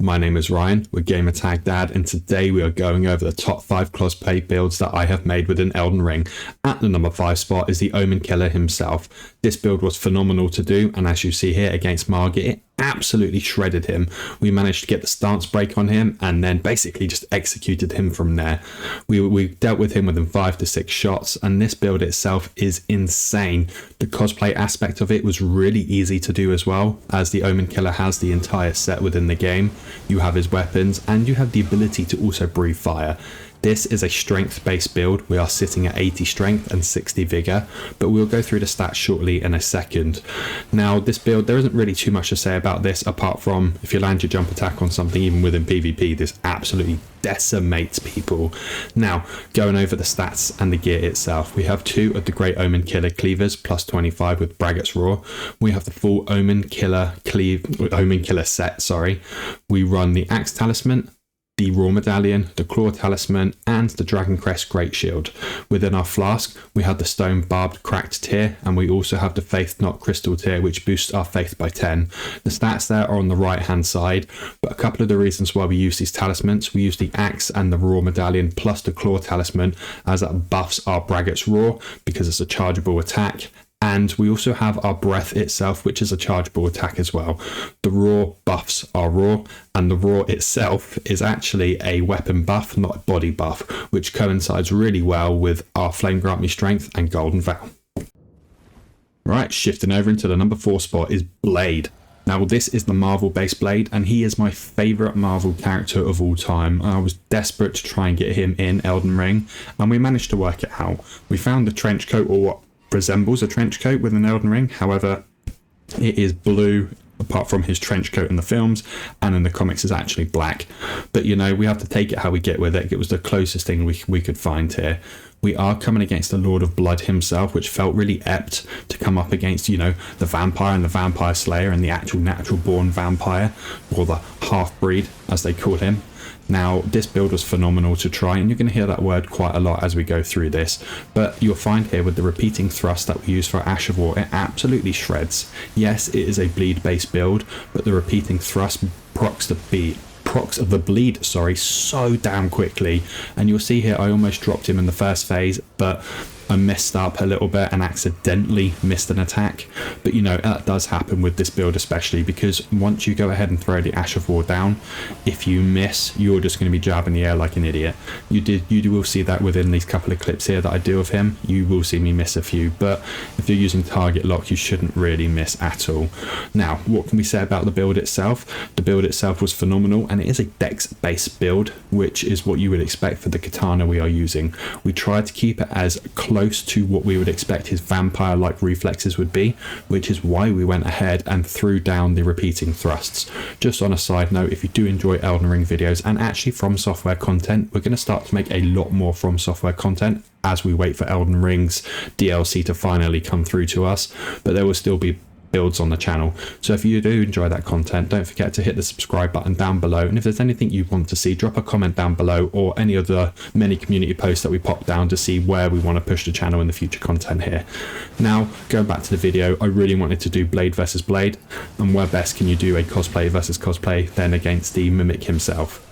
My name is Ryan, we're Gamertag Dad, and today we are going over the top 5 cosplay builds that I have made within Elden Ring. At the number 5 spot is the Omenkiller himself. This build was phenomenal to do, and as you see here against Margit, it absolutely shredded him. We managed to get the stance break on him and then basically just executed him from there. We dealt with him within 5 to 6 shots, and this build itself is insane. The cosplay aspect of it was really easy to do as well, as the Omenkiller has the entire set within the game. You have his weapons and you have the ability to also breathe fire. This is a strength based build. We are sitting at 80 strength and 60 vigor, but we'll go through the stats shortly in a second. Now this build, there isn't really too much to say about this apart from if you land your jump attack on something even within PvP, this absolutely decimates people. Now going over the stats and the gear itself, we have 2 of the great Omenkiller cleavers plus 25 with Braggart's Roar. We have the full Omenkiller set. We run the Axe Talisman, the Raw Medallion, the Claw Talisman, and the Dragon Crest Great Shield. Within our flask, we have the Stone Barbed Cracked tier, and we also have the Faith Knot Crystal tier, which boosts our faith by 10. The stats there are on the right hand side, but a couple of the reasons why we use these talismans, we use the Axe and the Raw Medallion plus the Claw Talisman, as that buffs our Braggart's Roar because it's a chargeable attack. And we also have our breath itself, which is a chargeable attack as well. The Roar buffs our Roar, and the Roar itself is actually a weapon buff, not a body buff, which coincides really well with our Flame Grant Me Strength and Golden Vow. Right, shifting over into the number 4 spot is Blade. Now this is the Marvel based Blade, and he is my favourite Marvel character of all time. I was desperate to try and get him in Elden Ring, and we managed to work it out. We found the trench coat, or what resembles a trench coat within Elden Ring. However, it is blue apart from his trench coat in the films, and in the comics is actually black. But you know, we have to take it how we get with it. It was the closest thing we could find here. We are coming against the Lord of Blood himself, which felt really apt to come up against, you know, the vampire and the vampire slayer and the actual natural born vampire, or the half-breed as they call him. Now this build was phenomenal to try, and you're going to hear that word quite a lot as we go through this, but you'll find here with the repeating thrust that we use for Ash of War, it absolutely shreds. Yes, it is a bleed based build, but the repeating thrust procs the bleed so damn quickly, and you'll see here I almost dropped him in the first phase, but I messed up a little bit and accidentally missed an attack. But you know, that does happen with this build, especially because once you go ahead and throw the Ash of War down, if you miss, you're just going to be jabbing the air like an idiot. You will see that within these couple of clips here that I do of him. You will see me miss a few, but if you're using target lock, you shouldn't really miss at all. Now, what can we say about the build itself? The build itself was phenomenal, and it is a dex based build, which is what you would expect for the katana we are using. We tried to keep it as close to what we would expect his vampire-like reflexes would be, which is why we went ahead and threw down the repeating thrusts. Just on a side note, if you do enjoy Elden Ring videos and actually From Software content, we're going to start to make a lot more From Software content as we wait for Elden Ring's DLC to finally come through to us, but there will still be builds on the channel. So if you do enjoy that content, don't forget to hit the subscribe button down below, and if there's anything you want to see, drop a comment down below, or any of the many community posts that we pop down to see where we want to push the channel in the future content here. Now going back to the video, I really wanted to do Blade versus Blade, and where best can you do a cosplay versus cosplay than against the Mimic himself.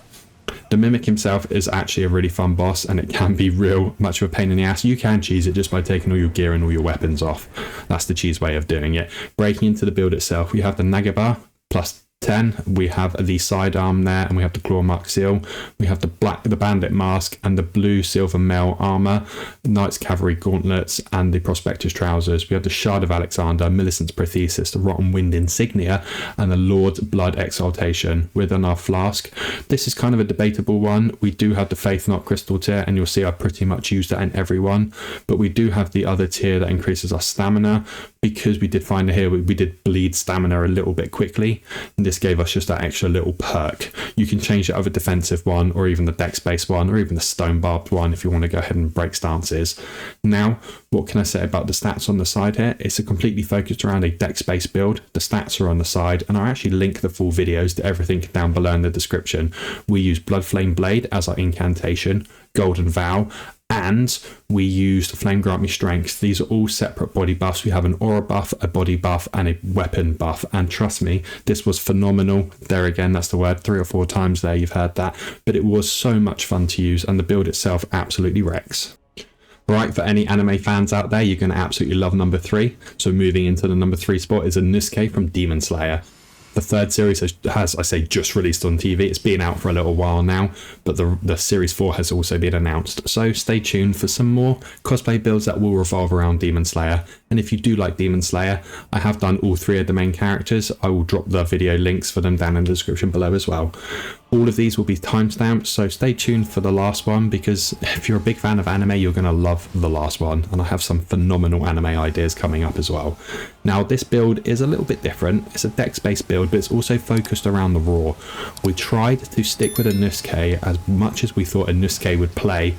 The Mimic himself is actually a really fun boss, and it can be real much of a pain in the ass. You can cheese it just by taking all your gear and all your weapons off. That's the cheese way of doing it. Breaking into the build itself, we have the Nagabar plus 10, we have the sidearm there, and we have the claw mark seal, we have the bandit mask and the blue silver mail armor, knight's cavalry gauntlets, and the prospector's trousers. We have the shard of Alexander, Millicent's prothesis, the rotten wind insignia, and the Lord's blood exaltation. Within our flask, this is kind of a debatable one. We do have the faith knot crystal tier, and you'll see I pretty much used that in every one, but we do have the other tier that increases our stamina, because we did find here we did bleed stamina a little bit quickly, and this gave us just that extra little perk. You can change it over defensive one, or even the dex based one, or even the stone barbed one if you want to go ahead and break stances. Now, what can I say about the stats on the side here? It's a completely focused around a dex based build. The stats are on the side, and I'll actually link the full videos to everything down below in the description. We use Bloodflame Blade as our incantation, Golden Vow, and we used Flame Grant Me Strength. These are all separate body buffs. We have an aura buff, a body buff, and a weapon buff. And trust me, this was phenomenal. There again, that's the word 3 or 4 times there, you've heard that. But it was so much fun to use, and the build itself absolutely wrecks. Right, for any anime fans out there, you're going to absolutely love number 3. So moving into the number 3 spot is a Insouke from Demon Slayer. The third series has, I say, just released on TV. It's been out for a little while now, but the series 4 has also been announced. So stay tuned for some more cosplay builds that will revolve around Demon Slayer. And if you do like Demon Slayer, I have done all 3 of the main characters. I will drop the video links for them down in the description below as well. All of these will be timestamped, so stay tuned for the last one, because if you're a big fan of anime, you're going to love the last one, and I have some phenomenal anime ideas coming up as well. Now, this build is a little bit different. It's a dex-based build, but it's also focused around the raw. We tried to stick with a Insouke as much as we thought a Insouke would play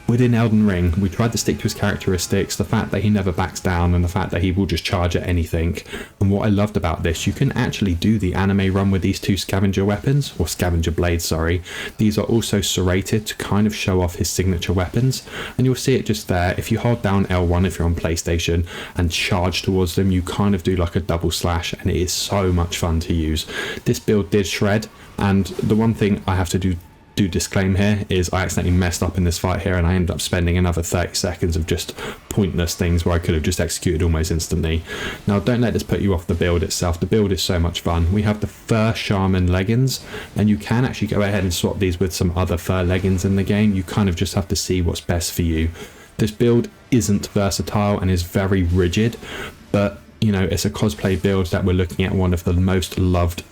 within Elden Ring. We tried to stick to his characteristics, the fact that he never backs down, and the fact that he will just charge at anything. And what I loved about this, you can actually do the anime run with these 2 scavenger weapons, or scavenger blades, sorry. These are also serrated to kind of show off his signature weapons, and you'll see it just there. If you hold down L1 if you're on PlayStation and charge towards them, you kind of do like a double slash, and it is so much fun to use. This build did shred, and the one thing I have to do disclaim here is I accidentally messed up in this fight here, and I ended up spending another 30 seconds of just pointless things where I could have just executed almost instantly. Now, don't let this put you off the build itself. The build is so much fun. We have the fur shaman leggings, and you can actually go ahead and swap these with some other fur leggings in the game. You kind of just have to see what's best for you. This build isn't versatile and is very rigid, but you know, it's a cosplay build that we're looking at one of the most loved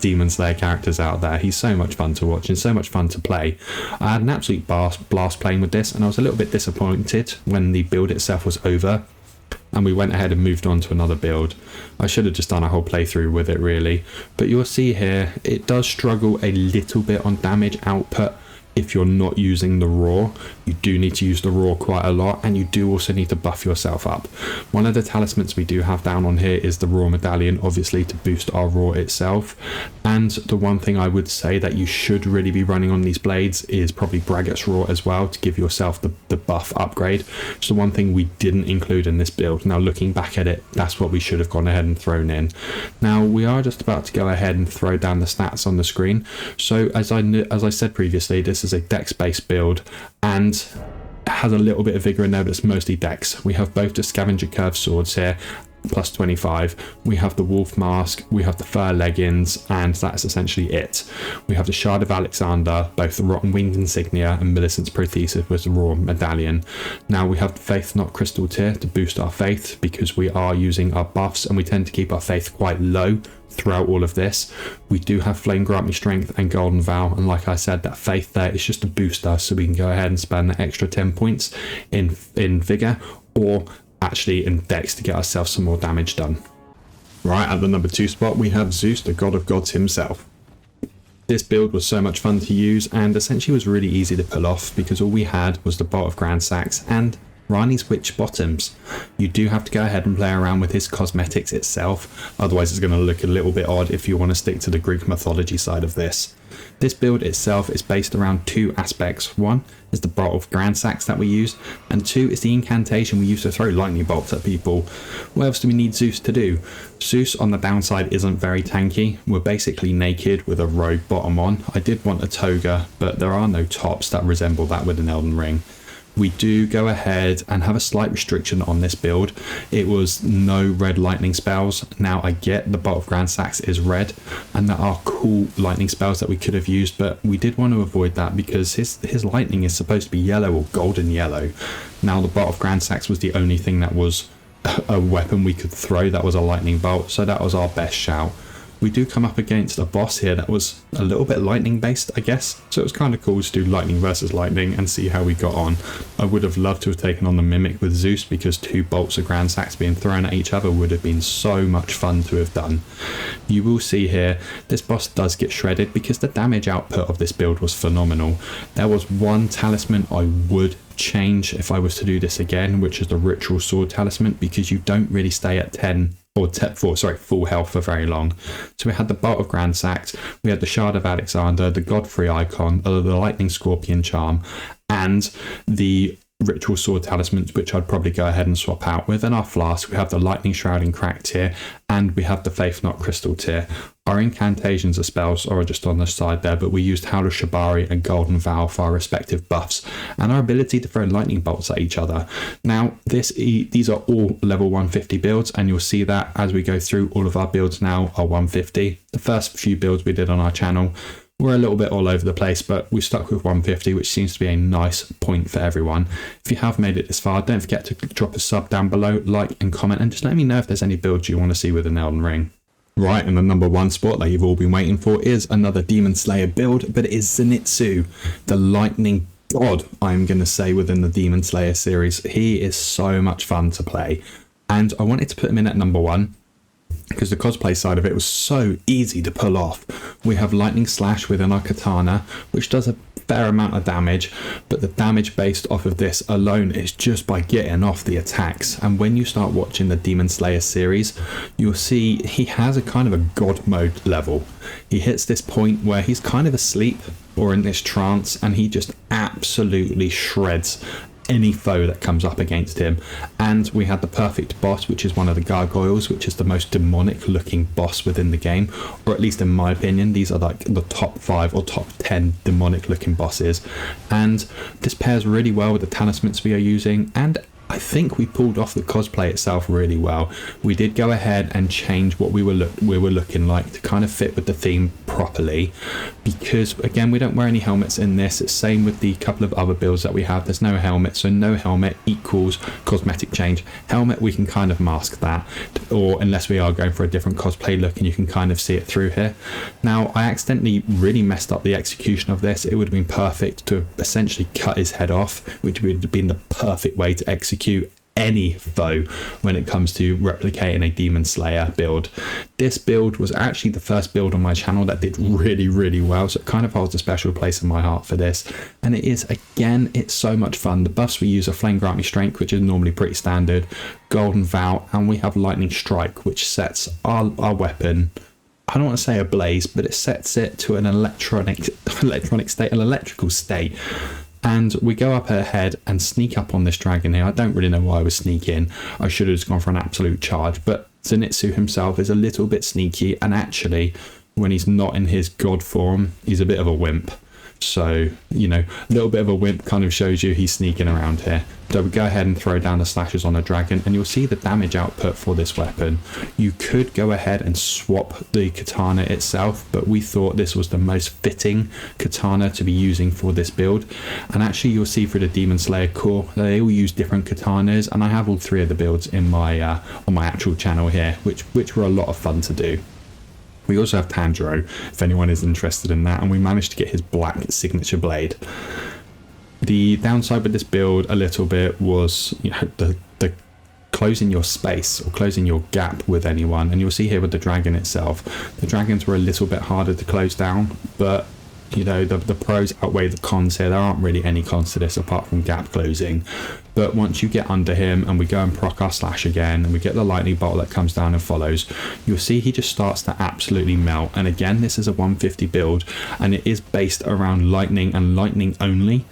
Demon Slayer characters out there. He's so much fun to watch and so much fun to play. I had an absolute blast playing with this, and I was a little bit disappointed when the build itself was over and we went ahead and moved on to another build. I should have just done a whole playthrough with it really, but you'll see here it does struggle a little bit on damage output. If you're not using the raw, you do need to use the raw quite a lot, and you do also need to buff yourself up. One of the talismans we do have down on here is the raw medallion, obviously to boost our raw itself. And the one thing I would say that you should really be running on these blades is probably Braggart's raw as well, to give yourself the buff upgrade. It's the one thing we didn't include in this build. Now looking back at it, that's what we should have gone ahead and thrown in. Now we are just about to go ahead and throw down the stats on the screen. So as I said previously, this is a dex-based build and has a little bit of vigor in there, but it's mostly dex. We have both the scavenger curved swords here, plus 25. We have the wolf mask, we have the fur leggings, and that's essentially it. We have the Shard of Alexander, both the Rotten Winged Insignia and Millicent's Prothesis with the raw medallion. Now we have the Faith Not Crystal tier to boost our faith, because we are using our buffs and we tend to keep our faith quite low throughout all of this. We do have Flame Grant Me Strength and Golden Vow, and like I said, that faith there is just a booster, so we can go ahead and spend the extra 10 points in vigor or actually in dex to get ourselves some more damage done. Right, at the number 2 spot we have Zeus, the god of gods himself. This build was so much fun to use and essentially was really easy to pull off, because all we had was the Bolt of Grand Sax and Rani's Witch bottoms. You do have to go ahead and play around with his cosmetics itself, otherwise it's going to look a little bit odd if you want to stick to the Greek mythology side of this. This build itself is based around 2 aspects. One is the Bolt of Grand Sax that we use, and 2 is the incantation we use to throw lightning bolts at people. What else do we need Zeus to do? Zeus on the downside isn't very tanky. We're basically naked with a robe bottom on. I did want a toga, but there are no tops that resemble that within Elden Ring. We do go ahead and have a slight restriction on this build. It was no red lightning spells. Now I get the Bolt of Grand Sax is red and there are cool lightning spells that we could have used, but we did want to avoid that because his lightning is supposed to be yellow or golden yellow. Now the Bolt of Grand Sax was the only thing that was a weapon we could throw that was a lightning bolt, so that was our best shout. We do come up against a boss here that was a little bit lightning based, I guess, so it was kind of cool to do lightning versus lightning and see how we got on. I would have loved to have taken on the Mimic with Zeus, because 2 bolts of Grand Sax being thrown at each other would have been so much fun to have done. You will see here this boss does get shredded because the damage output of this build was phenomenal. There was one talisman I would change if I was to do this again, which is the Ritual Sword talisman, because you don't really stay at 10 or full health for very long. So we had the Bolt of Grand Sax, we had the Shard of Alexander, the Godfrey icon, the Lightning Scorpion charm, and the ritual sword talismans, which I'd probably go ahead and swap out. Within our flask, we have the lightning shroud and crack tier, and we have the faith knot crystal tier. Our incantations or spells are just on the side there, but we used Howl of Shibari and Golden Vow for our respective buffs and our ability to throw lightning bolts at each other. Now, these are all level 150 builds, and you'll see that as we go through. All of our builds now are 150. The first few builds we did on our channel were a little bit all over the place, but we stuck with 150, which seems to be a nice point for everyone. If you have made it this far, don't forget to drop a sub down below, like and comment, and just let me know if there's any builds you want to see within Elden Ring. Right, and the number one spot that you've all been waiting for is another Demon Slayer build, but it is Zenitsu, the lightning god, I'm going to say, within the Demon Slayer series. He is so much fun to play, and I wanted to put him in at number one because the cosplay side of it was so easy to pull off. We have lightning slash within our katana, which does a fair amount of damage, but the damage based off of this alone is just by getting off the attacks. And when you start watching the Demon Slayer series, you'll see he has a kind of a god mode level. He hits this point where he's kind of asleep or in this trance, and he just absolutely shreds any foe that comes up against him. And we had the perfect boss, which is one of the gargoyles, which is the most demonic looking boss within the game, or at least in my opinion. These are like the top 5 or top 10 demonic looking bosses, and this pairs really well with the talismans we are using, and I think we pulled off the cosplay itself really well. We did go ahead and change what we were looking like to kind of fit with the theme properly, because again, we don't wear any helmets in this. It's same with the couple of other builds that we have. There's no helmet, so no helmet equals cosmetic change. Helmet, we can kind of mask that, or unless we are going for a different cosplay look, and you can kind of see it through here. Now, I accidentally really messed up the execution of this. It would have been perfect to essentially cut his head off, which would have been the perfect way to execute any foe when it comes to replicating a Demon Slayer build. This build was actually the first build on my channel that did really well, so it kind of holds a special place in my heart for this. And it is, again, it's so much fun. The buffs we use are Flame Grant Me Strength, which is normally pretty standard, Golden Vow, and we have Lightning Strike, which sets our weapon, I don't want to say ablaze, but it sets it to an electrical state. And we go up ahead and sneak up on this dragon here. I don't really know why I was sneaking. I should have just gone for an absolute charge. But Zenitsu himself is a little bit sneaky. And actually, when he's not in his god form, he's a bit of a wimp. So, you know, a little bit of a wimp kind of shows you he's sneaking around here. So we go ahead and throw down the slashes on the dragon, and you'll see the damage output for this weapon. You could go ahead and swap the katana itself, but we thought this was the most fitting katana to be using for this build. And actually, you'll see through the Demon Slayer core, they all use different katanas, and I have all 3 of the builds in my on my actual channel here, which were a lot of fun to do. We also have Tanjiro, if anyone is interested in that, and we managed to get his black signature blade. The downside with this build a little bit was, you know, the closing your space or closing your gap with anyone. And you'll see here with the dragon itself, the dragons were a little bit harder to close down, but you know, the pros outweigh the cons here. There aren't really any cons to this apart from gap closing. But once you get under him and we go and proc our slash again and we get the lightning bolt that comes down and follows, you'll see he just starts to absolutely melt. And again, this is a 150 build and it is based around lightning and lightning only.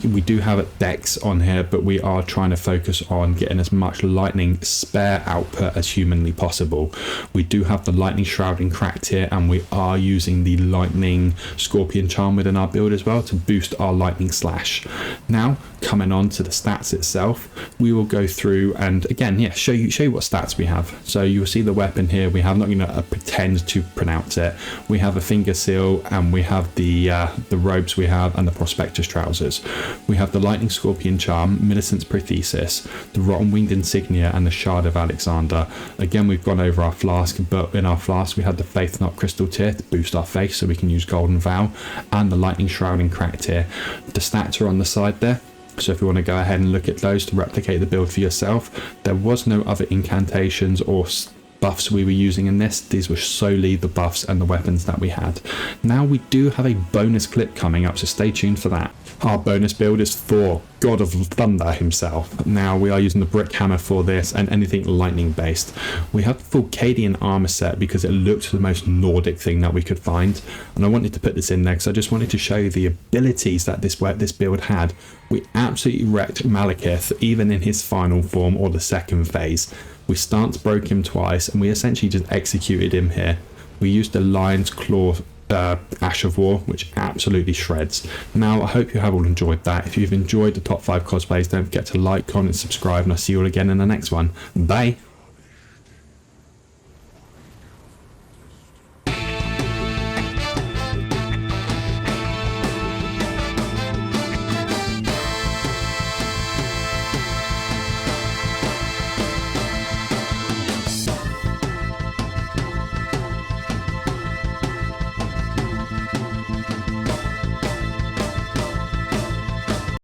We do have a dex on here, but we are trying to focus on getting as much lightning spare output as humanly possible. We do have the lightning shroud and cracked here, and we are using the lightning scorpion charm within our build as well to boost our lightning slash. Now, coming on to the stats itself, we will go through and again, yeah, show you what stats we have. So you'll see the weapon here. We have, not going to pretend to pronounce it. We have a finger seal, and we have the robes we have, and the prospectus trousers. We have the lightning scorpion charm, Millicent's prothesis, the rotten winged insignia, and the shard of Alexander. Again, we've gone over our flask, but in our flask we had the faith knot crystal tier to boost our faith, so we can use golden vow, and the lightning shroud and cracked tier. The stats are on the side there. So if you want to go ahead and look at those to replicate the build for yourself, there was no other incantations or buffs we were using in this. These were solely the buffs and the weapons that we had. Now we do have a bonus clip coming up, so stay tuned for that. Our bonus build is Thor, God of Thunder himself. Now we are using the brick hammer for this and anything lightning based. We have the full Cadian armor set because it looked the most Nordic thing that we could find, and I wanted to put this in there because I just wanted to show you the abilities that this build had. We absolutely wrecked Malekith even in his final form or the second phase. We stance broke him twice and we essentially just executed him here. We used the Lion's Claw Ash of War, which absolutely shreds. Now I hope you have all enjoyed that. If you've enjoyed the top 5 cosplays, don't forget to like, comment, subscribe, and I'll see you all again in the next one. Bye.